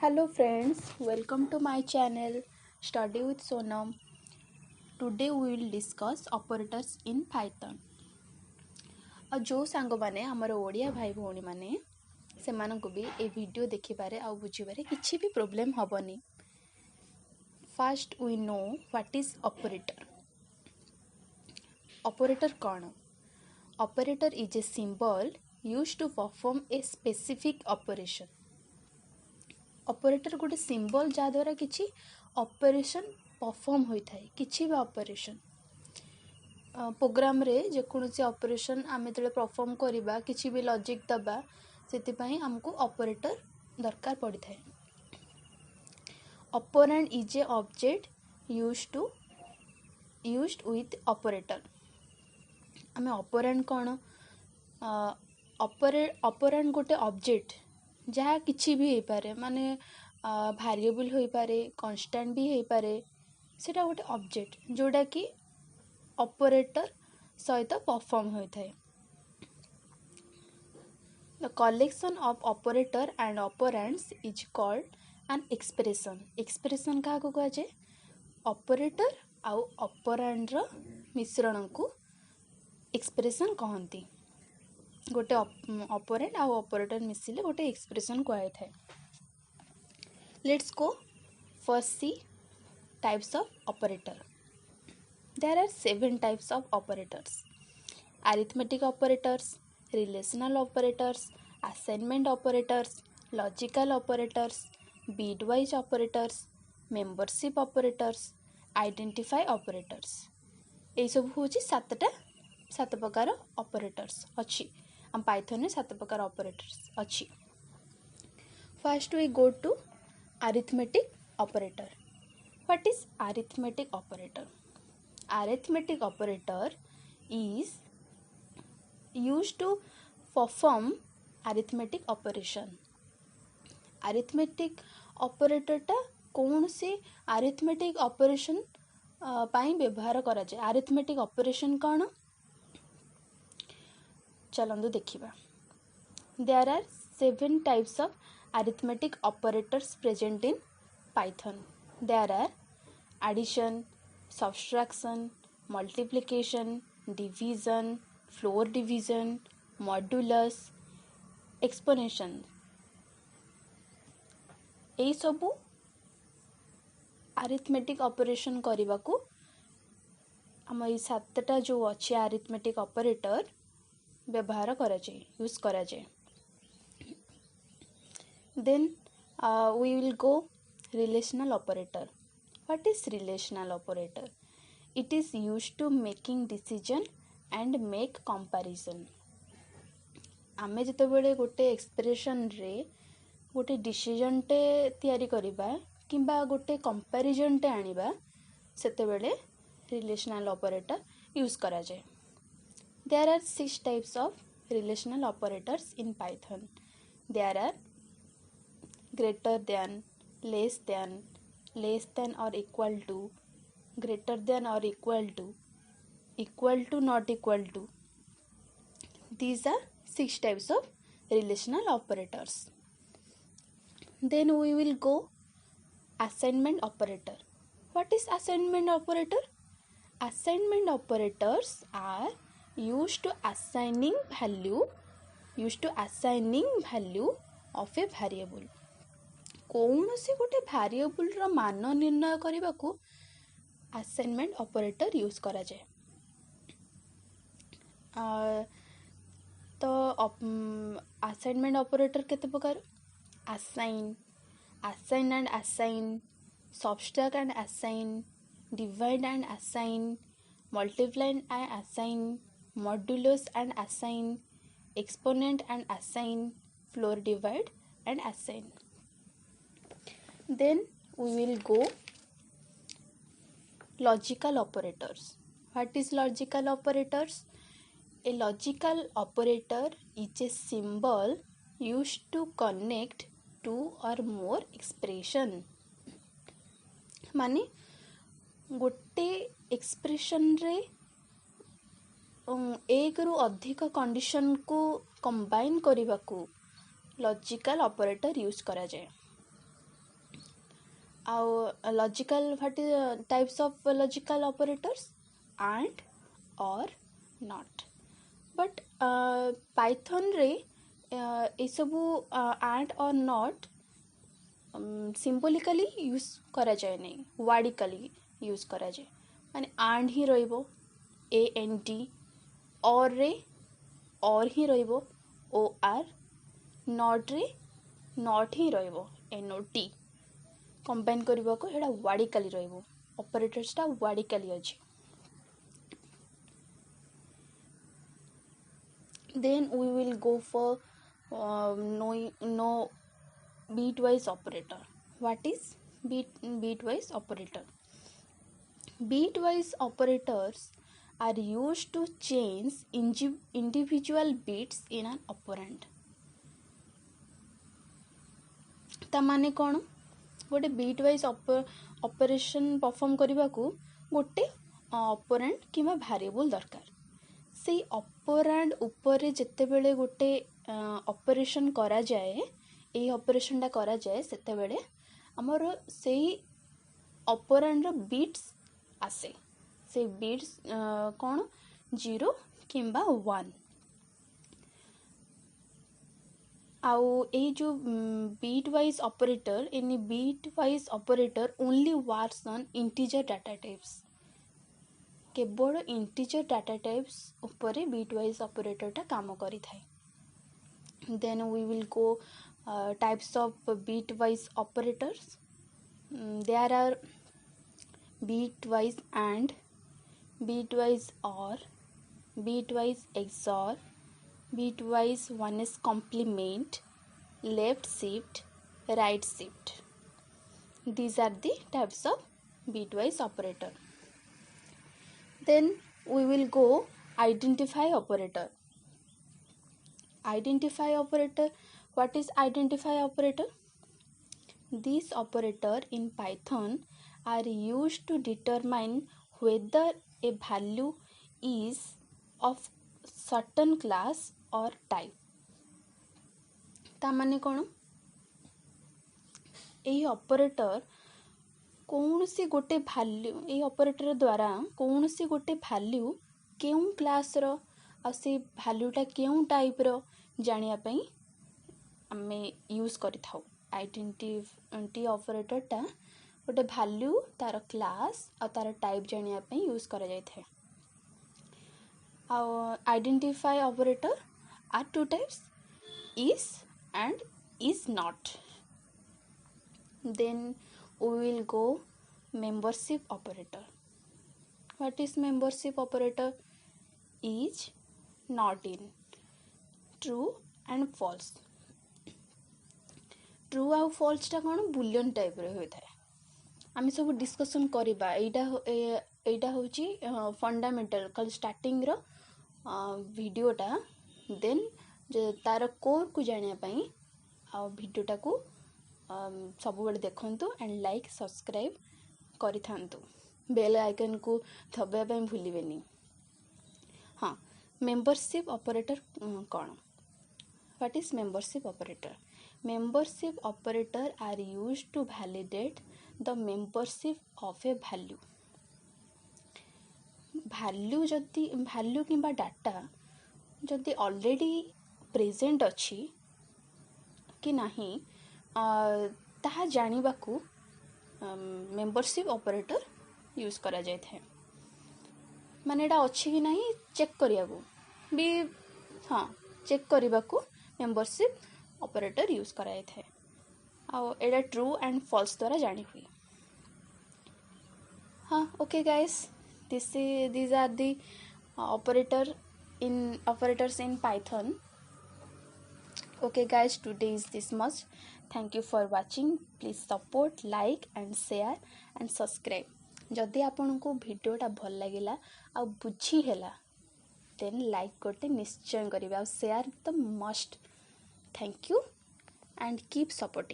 Hello friends, welcome to my channel Study with Sonam. Today we will discuss operators in Python. और जो सांग माने हमर ओडिया भाई भौणी माने सेमानंकु भी ए वीडियो देखिबारे आ बुझिबारे किछि भी problem हबनी. First we know what is operator. Operator कौन? Operator is a symbol used to perform a specific operation. Operator गोटे सिंबल जहाँद्वारा किसी ऑपरेशन परफॉर्म होता है किसी भी ऑपरेशन प्रोग्राम रे जेकोसी ऑपरेशन आम जो परफॉर्म करवा किसी भी लॉजिक दबा से आमको ऑपरेटर दरकार पड़ी था. Operand is a object used with operator. आम ऑपरेंड कौन ऑपरेंड गोटे ऑब्जेक्ट जहाँ किसी भी हो पारे माने वेरिएबल हो पारे कांस्टेंट भी हो पारे सेटा गोटे ऑब्जेक्ट जोड़ा कि ऑपरेटर सहित परफॉर्म होता है. The collection of operator and operands is called an expression. Expression क्या कह जाए ऑपरेटर आउ ऑपरेंड रो मिश्रण को एक्सप्रेशन कहती. गोटे ऑपरेंड आउ ऑपरेटर मिसिले गोटे एक्सप्रेशन कहुई थाए. Let's go first see types of operator. There are 7 types of operators. Arithmetic operators, relational operators, assignment operators, logical operators, bitwise operators, membership operators, identify operators. ये सब हूँ 7 प्रकार ऑपरेटर्स अच्छी. हम पाइथन में 7 प्रकार ऑपरेटर्स अच्छी. First we go to arithmetic operator. What is arithmetic operator? Arithmetic operator is used to perform arithmetic operation. Arithmetic ऑपरेटरटा कौन से अरिथमेटिक ऑपरेशन पाई व्यवहार करा जाए. अरिथमेटिक ऑपरेशन कौन चलंदु देखिबा. There are 7 types of arithmetic operators present in Python. There are addition, subtraction, multiplication, division, floor division, modulus, exponentiation. यही सबू अरिथमेटिक ऑपरेशन करने को आम ये 7टा जो अच्छे अरिथमेटिक ऑपरेटर व्यवहार करा जाए यूज करा जाए. Then we will go relational operator. What is relational operator? It is used to making decision and make comparison. आमे जितेबाला गोटे एक्सप्रेशन रे गोटे डिसीजन टे तैयारी करबा किंबा गोटे कंपैरिजन टे आनिबा सेतेबेले रिलेशनल ऑपरेटर यूज करा जाए. There are 6 types of relational operators in Python. There are greater than, less than or equal to, greater than or equal to not equal to. These are 6 types of relational operators. Then we will go assignment operator. What is assignment operator? Assignment operators are used to assigning value of a variable. कौन से गोटे variable रो मान निर्णय करने को assignment operator use करा जाए. तो असाइनमेंट ऑपरेटर केते प्रकार? assign and assign, subtract and assign, divide and assign, multiply and assign, modulus and assign, exponent and assign, floor divide and assign. Then we will go logical operators. What is logical operators? A logical operator is a symbol used to connect two or more expression. माने गोटे expression रे एक रु अधिक condition को combine करने को logical operator use करा जाए. logical, what is types of logical operators? And, or, not. But Python रे ये सबू and or not symbolically use करा जाए नहीं, वार्डिकली यूज करा जाए माने and ही रहिबो AND, और रे और ही रहिबो OR, नॉट रे नॉट ही रहिबो NOT। कंबाइन करबा को एटा वार्डिकली रहिबो, ऑपरेटर्सटा वार्डिकली अछि। Then we will go for no bitwise operator. What is bitwise operator? Bitwise operators are used to change individual bits in an operand. ता माने कौन? गोटे bitwise ऑपरेशन परफॉर्म करने को गोटे ऑपरेंड किंवा वेरिएबल दरकार। से ऑपरेंड ऊपर जिते बेले गोटे ऑपरेशन करा जाए, ये ऑपरेशनटा करा जाए सेते बेले हमर से ऑपरेंड रो बिट्स आसे। से बिट्स कौन 0 किंबा 1। आउ ये जो bitwise operator, any bitwise operator only works on integer data types. केवल इंटीजर डाटा टाइप्स ऊपर बीट वाइज ऑपरेटरटा काम करि थाए। Then we will go types of bitwise operators. There are bitwise and, bitwise or, bitwise XOR, bitwise one is complement, left shift, right shift. These are the types of bitwise operator. Then we will go identify operator. Identify operator. What is identify operator? These operator in Python are used to determine whether a value is of certain class or type. ता माने कौन? यही operator कौन सी गोटे value, ये operator द्वारा कौन सी गोटे वैल्यू केउं क्लास रो आ से वैल्यूटा केउं टाइप रो जानिया पई हमें यूज करि थाउ। आइडेंटिटी ऑपरेटरटा गोटे वैल्यू तार क्लास आ तार टाइप जानिया पई यूज करा जाय थाए। Identify operator are two types, is and is not. Then we will go membership operator. What is membership operator? Is, not in, true and false. True आउ फॉल्सटा कौन बुलियन टाइप रे होय थाए। आम सब डिस्कशन करबा एटा होची फंडामेंटल कल स्टार्टिंग रो वीडियोटा। देन तार कोर को जानिया पई आ वीडियोटा को सब बेले देखंतु एंड लाइक सब्सक्राइब करि थांतु, बेल आइकन को दबाया पई भूलिबेनी। हाँ, मेंबरशिप ऑपरेटर कौन? What is membership operator? Membership operator are used to validate the membership of a value. value किंबा डाटा जदि ऑलरेडी प्रेजेंट अच्छी कि नहीं ताहा जानिबाकू मेंबरशिप ऑपरेटर यूज करा जाय थाए। माने एटा अच्छी कि नहीं चेक करिया को भी, हाँ चेक करिबाकू मेंबरशिप ऑपरेटर यूज कराए थे। और एटा ट्रू एंड फॉल्स द्वारा जानी हुई। हाँ, okay guys, these are the operators in Python. Okay guys, today is this much. Thank you for watching. Please support, like and share and subscribe. जदि आपन को वीडियोटा भल लागिला आ बुझी हैला देन लाइक करते निश्चय करिवे आ शेयर तो must. Thank you and keep supporting.